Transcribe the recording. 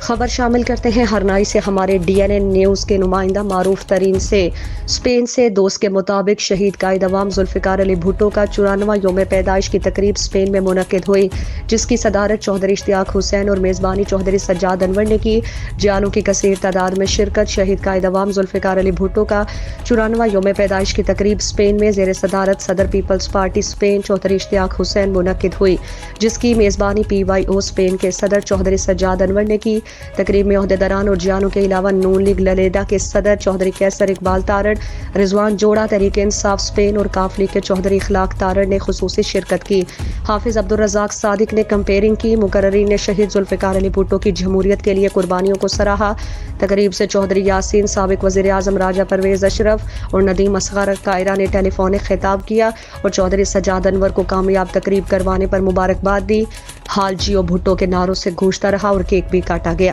خبر شامل کرتے ہیں ہرنائی سے ہمارے ڈی این اے نیوز کے نمائندہ معروف ترین سے اسپین سے دوست کے مطابق شہید قائد عوام ذوالفقار علی بھٹو کا 94واں یوم پیدائش کی تقریب اسپین میں منعقد ہوئی، جس کی صدارت چوہدری اشتیاق حسین اور میزبانی چوہدری سجاد انور نے کی۔ جیالوں کی کثیر تعداد میں شرکت۔ شہید قائد عوام ذوالفقار علی بھٹو کا 94واں یوم پیدائش کی تقریب اسپین میں زیر صدارت صدر پیپلز پارٹی اسپین چوہدری اشتیاق حسین منعقد ہوئی، جس کی میزبانی پی وائی او اسپین کے صدر چوہدری سجاد انور نے کی۔ تقریب میں عہدیداران اور جیانوں کے علاوہ نون لیگ للیڈا کے صدر چوہدری کیسر اقبال تارڑ، رضوان جوڑا تحریک انصاف اسپین اور کاف لیگ کے چوہدری اخلاق تارڑ نے خصوصی شرکت کی۔ حافظ عبدالرزاق صادق نے کمپیئرنگ کی۔ مقررین نے شہید ذوالفقار علی بھٹو کی جمہوریت کے لیے قربانیوں کو سراہا۔ تقریب سے چوہدری یاسین، سابق وزیر اعظم راجہ پرویز اشرف اور ندیم اصغر قائرہ نے ٹیلی فونک خطاب کیا اور چوہدری سجاد انور کو کامیاب تقریب کروانے پر مبارکباد دی۔ حال جیو بھٹو کے نعروں سے گونجتا رہا اور کیک بھی کاٹا گیا۔